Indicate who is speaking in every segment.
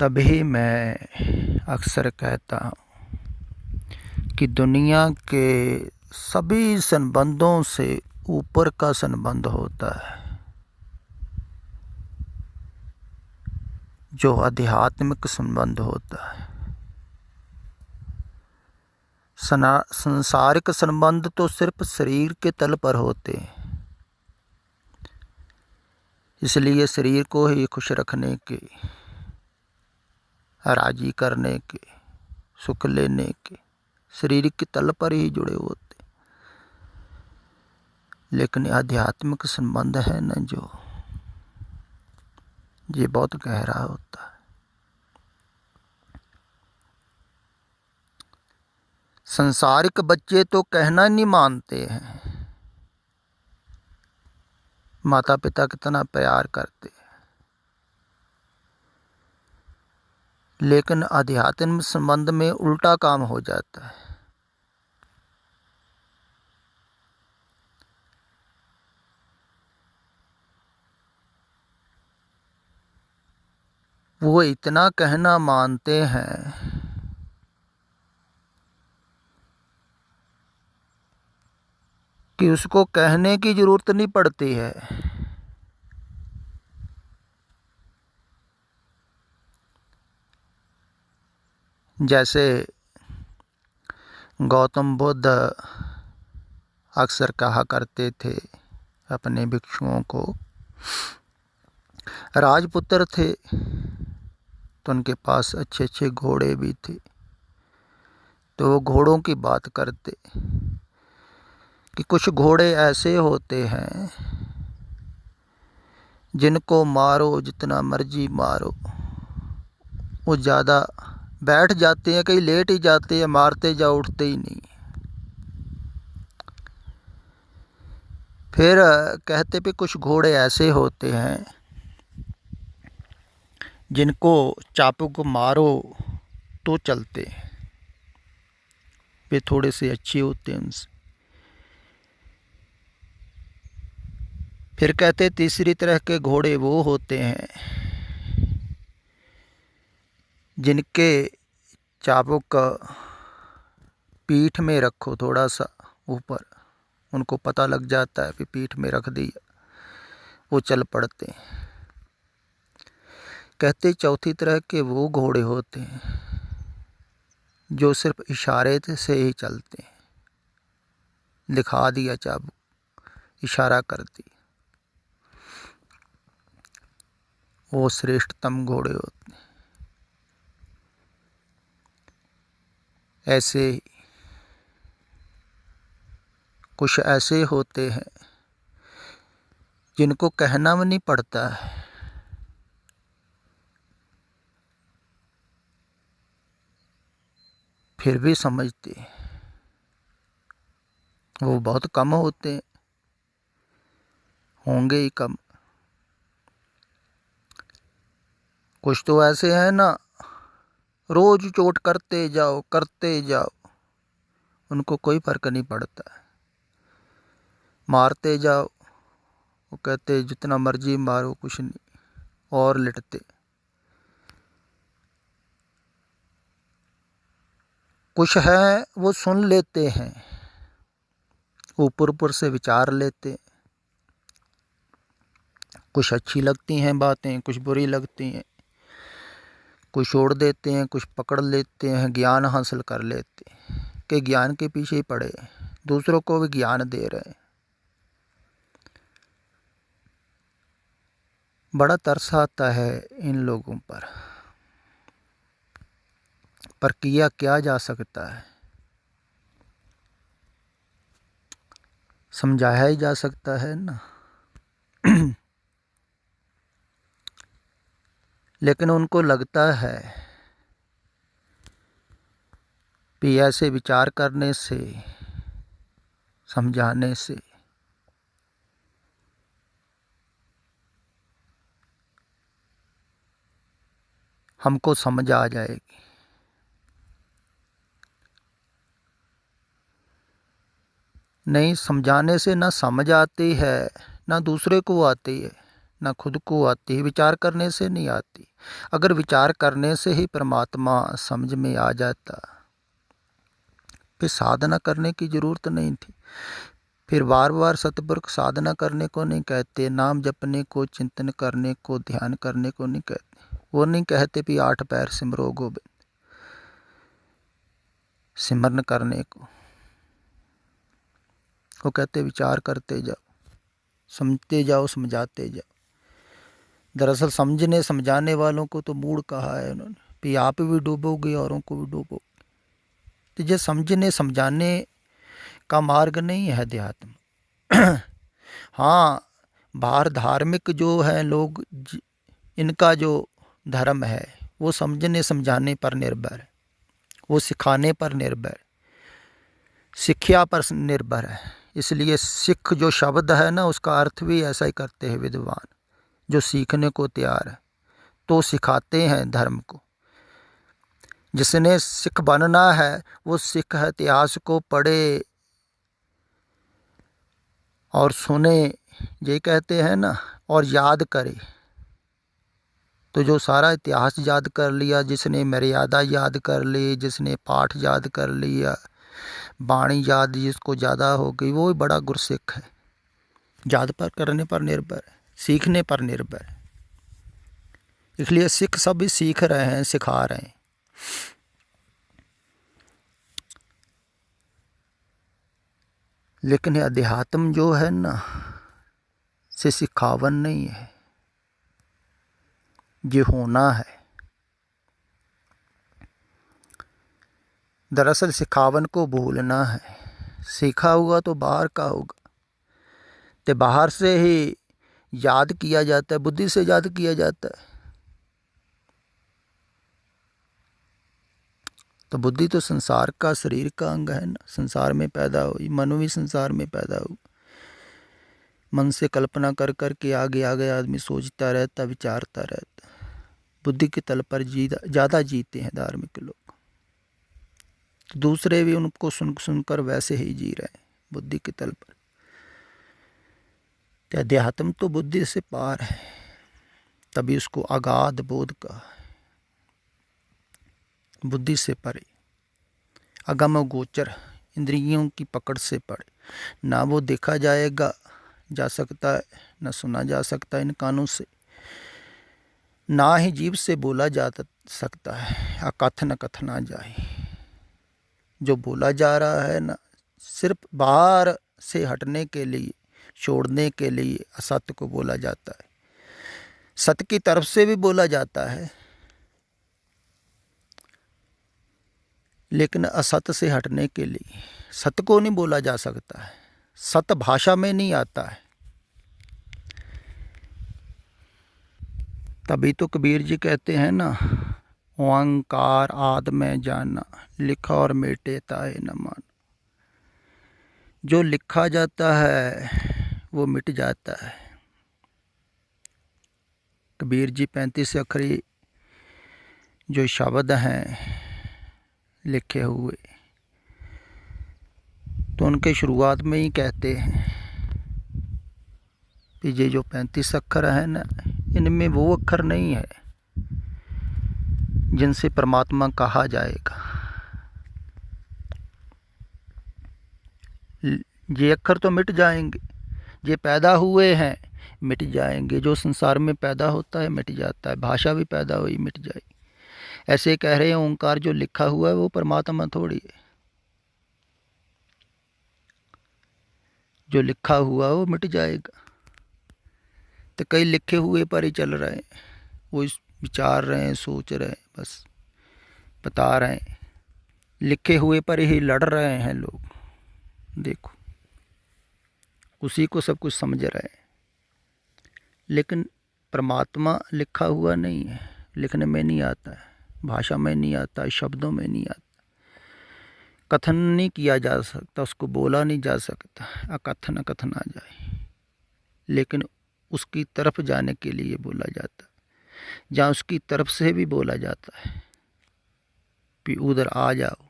Speaker 1: तभी मैं अक्सर कहता हूँ कि दुनिया के सभी संबंधों से ऊपर का संबंध होता है जो आध्यात्मिक संबंध होता है। संसारिक संबंध तो सिर्फ शरीर के तल पर होते हैं, इसलिए शरीर को ही खुश रखने के, राजी करने के, सुख लेने के शरीर के तल पर ही जुड़े होते। लेकिन आध्यात्मिक संबंध है न जो, ये बहुत गहरा होता है। संसारिक बच्चे तो कहना नहीं मानते हैं माता पिता कितना प्यार करते हैं, लेकिन आध्यात्मिक संबंध में उल्टा काम हो जाता है। वो इतना कहना मानते हैं कि उसको कहने की जरूरत नहीं पड़ती है। जैसे गौतम बुद्ध अक्सर कहा करते थे अपने भिक्षुओं को, राजपुत्र थे तो उनके पास अच्छे अच्छे घोड़े भी थे, तो वो घोड़ों की बात करते कि कुछ घोड़े ऐसे होते हैं जिनको मारो जितना मर्जी मारो वो ज़्यादा बैठ जाते हैं, कहीं लेट ही जाते हैं, मारते जाओ उठते ही नहीं। फिर कहते भी कुछ घोड़े ऐसे होते हैं जिनको चाबुक मारो तो चलते हैं, वे थोड़े से अच्छे होते हैं उनसे। फिर कहते तीसरी तरह के घोड़े वो होते हैं जिनके चाबुक पीठ में रखो थोड़ा सा ऊपर, उनको पता लग जाता है कि पीठ में रख दिया, वो चल पड़ते हैं। कहते चौथी तरह के वो घोड़े होते हैं जो सिर्फ इशारे से ही चलते हैं, दिखा दिया चाबुक, इशारा कर दी, वो श्रेष्ठतम घोड़े होते हैं। ऐसे कुछ ऐसे होते हैं जिनको कहना भी नहीं पड़ता है, फिर भी समझते हैं। वो बहुत कम होते हैं, होंगे ही कम। कुछ तो ऐसे हैं ना, रोज चोट करते जाओ, उनको कोई फर्क नहीं पड़ता है, मारते जाओ, वो कहते जितना मर्जी मारो कुछ नहीं, और लिटते। कुछ है वो सुन लेते हैं, ऊपर ऊपर से विचार लेते, कुछ अच्छी लगती हैं बातें, कुछ बुरी लगती हैं, कुछ छोड़ देते हैं, कुछ पकड़ लेते हैं, ज्ञान हासिल कर लेते हैं कि ज्ञान के पीछे ही पड़े, दूसरों को भी ज्ञान दे रहे हैं। बड़ा तरस आता है इन लोगों पर किया क्या जा सकता है, समझाया ही जा सकता है ना। लेकिन उनको लगता है कि ऐसे विचार करने से, समझाने से हमको समझ आ जाएगी। नहीं, समझाने से ना समझ आती है ना दूसरे को आती है, ना खुद को आती है, विचार करने से नहीं आती। अगर विचार करने से ही परमात्मा समझ में आ जाता फिर साधना करने की ज़रूरत नहीं थी। फिर बार बार सतपुरुष साधना करने को नहीं कहते, नाम जपने को, चिंतन करने को, ध्यान करने को नहीं कहते। वो नहीं कहते भी 8 पैर सिमरो गोविंद, सिमरन करने को। वो कहते विचार करते जाओ, समझते जाओ, समझाते जाओ। दरअसल समझने समझाने वालों को तो मूड कहा है उन्होंने, भी आप भी डूबोगे औरों को भी डूबोगे। तो ये समझने समझाने का मार्ग नहीं है अध्यात्म। हाँ, बाहर धार्मिक जो है लोग, इनका जो धर्म है वो समझने समझाने पर निर्भर है, वो सिखाने पर निर्भर है, शिक्षा पर निर्भर है। इसलिए सिख जो शब्द है ना, उसका अर्थ भी ऐसा ही करते हैं विद्वान, जो सीखने को तैयार है तो सिखाते हैं धर्म को। जिसने सिख बनना है वो सिख इतिहास को पढ़े और सुने, ये कहते हैं ना, और याद करे। तो जो सारा इतिहास याद कर लिया, जिसने मर्यादा याद कर ली, जिसने पाठ याद कर लिया, बाणी याद जिसको ज़्यादा हो गई, वो ही बड़ा गुरसिख है। याद पर करने पर निर्भर है, सीखने पर निर्भर है। इसलिए सिख सभी सीख रहे हैं, सिखा रहे हैं। लेकिन अध्यात्म जो है ना, से सिखावन नहीं है, ये होना है। दरअसल सिखावन को भूलना है। सीखा हुआ तो बाहर का होगा, तो बाहर से ही याद किया जाता है, बुद्धि से याद किया जाता है। तो बुद्धि तो संसार का, शरीर का अंग है ना, संसार में पैदा हुई, मन भी संसार में पैदा हुआ। मन से कल्पना कर कर के आगे आगे आदमी सोचता रहता, विचारता रहता। बुद्धि के तल पर ज़्यादा जीते हैं धार्मिक लोग। दूसरे भी उनको सुन सुनकर वैसे ही जी रहे हैं बुद्धि के तल पर। तो अध्यात्म तो बुद्धि से पार है, तभी उसको अगाध बोध का है। बुद्धि से परे, अगम गोचर, इंद्रियों की पकड़ से परे। ना वो देखा जा सकता है, ना सुना जा सकता है इन कानों से, ना ही जीभ से बोला जा सकता है। अकथन कथना जाए, जो बोला जा रहा है ना, सिर्फ बाहर से हटने के लिए, छोड़ने के लिए असत्य को बोला जाता है। सत्य की तरफ से भी बोला जाता है, लेकिन असत्य से हटने के लिए। सत्य को नहीं बोला जा सकता है, सत्य भाषा में नहीं आता है। तभी तो कबीर जी कहते हैं ना, ओंकार आद में जाना, लिखा और मेटे ताए न माना। जो लिखा जाता है वो मिट जाता है। कबीर जी 35 अखरी जो शब्द हैं लिखे हुए, तो उनके शुरुआत में ही कहते हैं कि ये जो 35 अक्षर हैं ना, इनमें वो अक्षर नहीं है जिनसे परमात्मा कहा जाएगा। ये अक्षर तो मिट जाएंगे, ये पैदा हुए हैं मिट जाएंगे। जो संसार में पैदा होता है मिट जाता है, भाषा भी पैदा हुई मिट जाएगी। ऐसे कह रहे हैं ओंकार जो लिखा हुआ है वो परमात्मा थोड़ी है। जो लिखा हुआ वो मिट जाएगा। तो कई लिखे हुए पर ही चल रहे हैं, वो विचार रहे हैं, सोच रहे हैं, बस बता रहे हैं। लिखे हुए पर ही लड़ रहे हैं लोग। देखो, उसी को सब कुछ समझ रहे हैं, लेकिन परमात्मा लिखा हुआ नहीं है, लिखने में नहीं आता है, भाषा में नहीं आता है, शब्दों में नहीं आता, कथन नहीं किया जा सकता, उसको बोला नहीं जा सकता। अकथन कथना जाए, लेकिन उसकी तरफ जाने के लिए बोला जाता है, जहाँ उसकी तरफ से भी बोला जाता है कि उधर आ जाओ।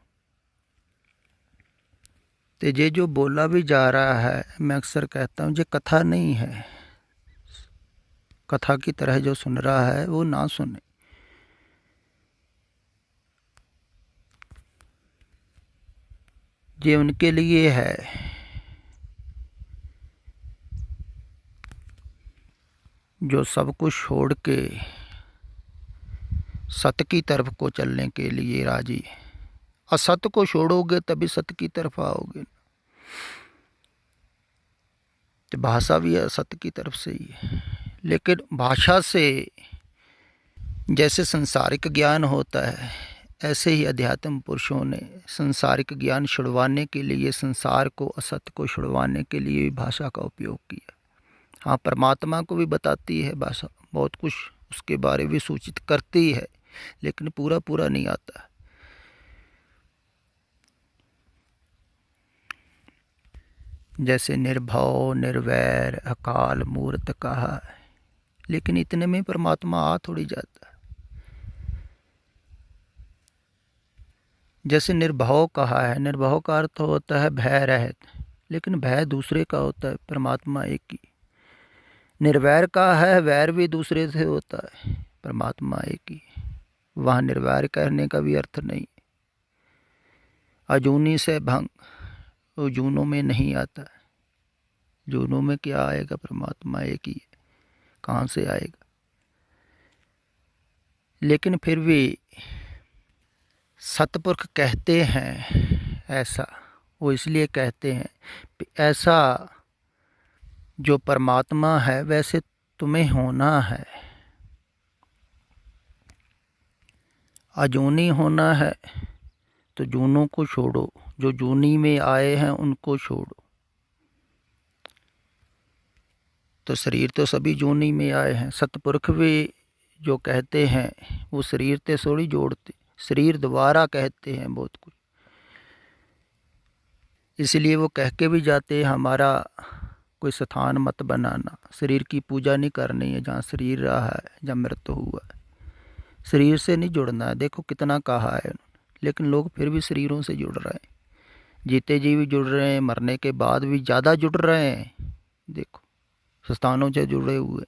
Speaker 1: तो ये जो बोला भी जा रहा है, मैं अक्सर कहता हूँ ये कथा नहीं है। कथा की तरह जो सुन रहा है वो ना सुने। ये उनके लिए है। जो सब कुछ छोड़ के सत्य की तरफ को चलने के लिए राजी है। असत्य को छोड़ोगे तभी सत्य की तरफ आओगे। तो भाषा भी असत्य की तरफ से ही है, लेकिन भाषा से जैसे संसारिक ज्ञान होता है, ऐसे ही अध्यात्म पुरुषों ने संसारिक ज्ञान छुड़वाने के लिए, संसार को, असत्य को छुड़वाने के लिए भी भाषा का उपयोग किया। हाँ, परमात्मा को भी बताती है भाषा, बहुत कुछ उसके बारे में सूचित करती है, लेकिन पूरा पूरा नहीं आता। जैसे निर्भव, निर्वैर, अकाल मूर्त कहा है, लेकिन इतने में परमात्मा आ थोड़ी जाता है। जैसे निर्भव कहा है, निर्भव का अर्थ होता है भय रहित, लेकिन भय दूसरे का होता है, परमात्मा एक ही। निर्वैर का है, वैर भी दूसरे से होता है, परमात्मा एक ही। वहाँ निर्वैर कहने का भी अर्थ नहीं। अजूनी से भंग, वो जूनों में नहीं आता है। जूनों में क्या आएगा, परमात्मा एक ही है, कहाँ से आएगा। लेकिन फिर भी सतपुरुष कहते हैं ऐसा, वो इसलिए कहते हैं ऐसा जो परमात्मा है वैसे तुम्हें होना है। अजूनी होना है तो जूनों को छोड़ो, जो जूनी में आए हैं उनको छोड़ो। तो शरीर तो सभी जूनी में आए हैं। सतपुरुष भी जो कहते हैं वो शरीर से थोड़ी जोड़ते, शरीर द्वारा कहते हैं बहुत कुछ। इसलिए वो कह के भी जाते हैं हमारा कोई स्थान मत बनाना, शरीर की पूजा नहीं करनी है जहाँ शरीर रहा है, जहाँ मृत्यु हुआ है, शरीर से नहीं जुड़ना है। देखो कितना कहा है उन्होंने, लेकिन लोग फिर भी शरीरों से जुड़ रहे हैं। जीते जी भी जुड़ रहे हैं, मरने के बाद भी ज़्यादा जुड़ रहे हैं। देखो स्थानों से जुड़े हुए,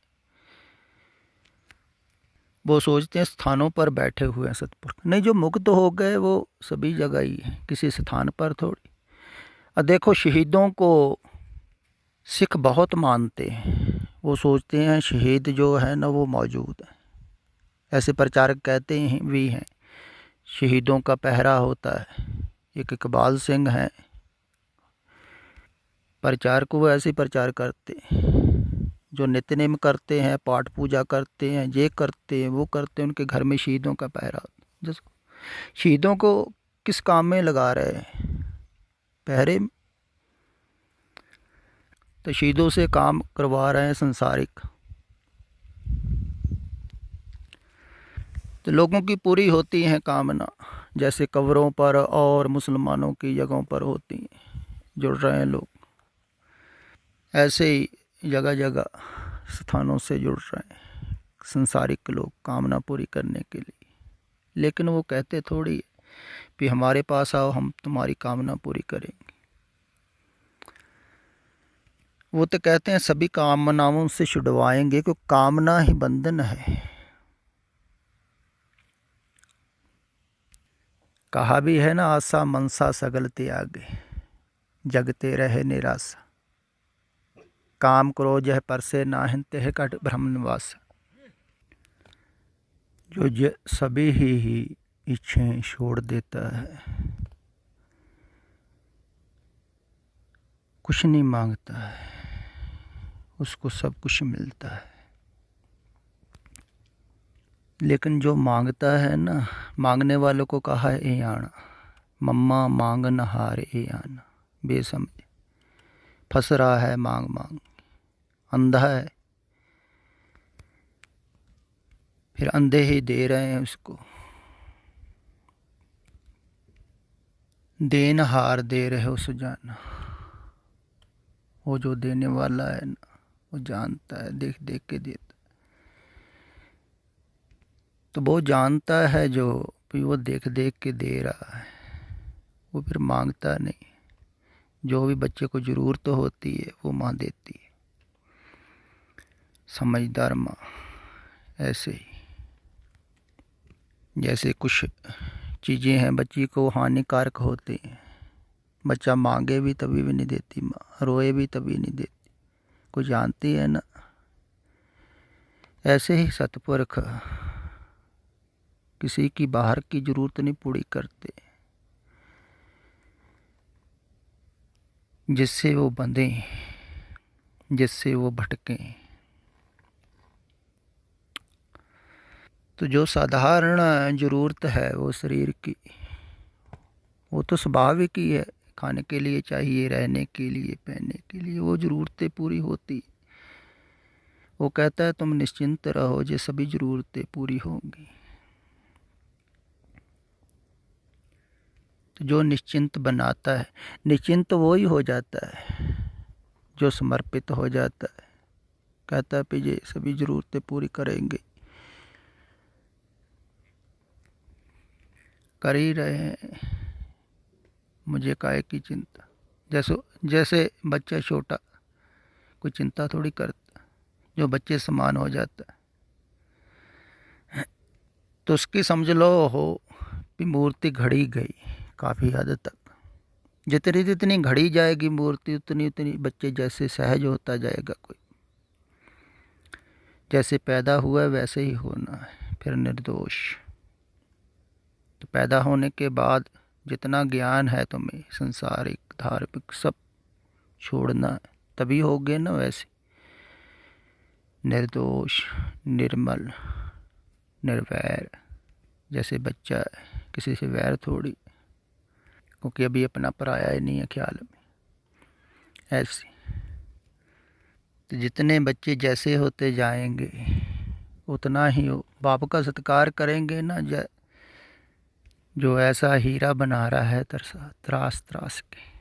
Speaker 1: वो सोचते हैं स्थानों पर बैठे हुए हैं सतपुरुष। नहीं, जो मुक्त हो गए वो सभी जगह ही है, किसी स्थान पर थोड़ी। और देखो शहीदों को सिख बहुत मानते हैं, वो सोचते हैं शहीद जो है ना वो मौजूद है। ऐसे प्रचारक कहते हैं भी हैं, शहीदों का पहरा होता है। एक इकबाल सिंह हैं प्रचारक, वो ऐसे प्रचार करते हैं, जो नित्यनेम करते हैं, पाठ पूजा करते हैं, ये करते हैं, वो करते हैं, उनके घर में शहीदों का पहरा। जिसको शहीदों को किस काम में लगा रहे हैं, पहरे। तो शहीदों से काम करवा रहे हैं संसारिक। तो लोगों की पूरी होती हैं कामना, जैसे कब्रों पर और मुसलमानों की जगहों पर होती हैं, जुड़ रहे हैं लोग। ऐसे ही जगह जगह स्थानों से जुड़ रहे हैं संसारिक लोग कामना पूरी करने के लिए। लेकिन वो कहते थोड़ी कि हमारे पास आओ, हम तुम्हारी कामना पूरी करेंगे। वो तो कहते हैं सभी कामनाओं से छुड़वाएंगे, क्योंकि कामना ही बंधन है। कहा भी है ना, आशा मनसा सगल त्यागे, जगते रहे निराशा, काम क्रोध यह पर से नाहिन तेह कट भ्रम निवास। जो सभी ही इच्छाएं छोड़ देता है, कुछ नहीं मांगता है, उसको सब कुछ मिलता है। लेकिन जो मांगता है ना, मांगने वालों को कहा है ए आना, मम्मा मांग न हार ए आना, बेसमझ फंस रहा है मांग मांग, अंधा है, फिर अंधे ही दे रहे हैं उसको। देन हार दे रहे हो सुजाना, वो जो देने वाला है ना वो जानता है, देख देख के देता। तो वो जानता है जो भी वो देख देख के दे रहा है, वो फिर मांगता नहीं। जो भी बच्चे को ज़रूरत होती है वो माँ देती है। समझदार माँ ऐसे ही, जैसे कुछ चीज़ें हैं बच्ची को हानिकारक होती हैं, बच्चा मांगे भी तभी भी नहीं देती माँ, रोए भी तभी नहीं देती, कुछ जानती है ना। ऐसे ही सतपुरख किसी की बाहर की ज़रूरत नहीं पूरी करते, जिससे वो बंधें, जिससे वो भटकें। तो जो साधारण ज़रूरत है वो शरीर की, वो तो स्वाभाविक ही है, खाने के लिए चाहिए, रहने के लिए, पहनने के लिए, वो ज़रूरतें पूरी होती। वो कहता है तुम निश्चिंत रहो, ये सभी ज़रूरतें पूरी होंगी। तो जो निश्चिंत बनाता है, निश्चिंत वो ही हो जाता है जो समर्पित हो जाता है, कहता है ये सभी ज़रूरतें पूरी करेंगे, कर ही रहे हैं, मुझे काहे की चिंता। जैसे बच्चा छोटा कोई चिंता थोड़ी करता, जो बच्चे समान हो जाता है, तो उसकी समझ लो हो कि मूर्ति घड़ी गई काफ़ी हद तक। जितनी जितनी घड़ी जाएगी मूर्ति, उतनी उतनी बच्चे जैसे सहज होता जाएगा। कोई जैसे पैदा हुआ है वैसे ही होना है, फिर निर्दोष। तो पैदा होने के बाद जितना ज्ञान है तुम्हें, संसारिक धार्मिक सब छोड़ना है, तभी होगे ना वैसे निर्दोष, निर्मल, निर्वैर। जैसे बच्चा है, किसी से वैर थोड़ी, क्योंकि अभी अपना पराया ही नहीं है ख्याल में। ऐसे तो जितने बच्चे जैसे होते जाएंगे उतना ही वो बाप का सत्कार करेंगे ना, जो ऐसा हीरा बना रहा है त्रास त्रास के।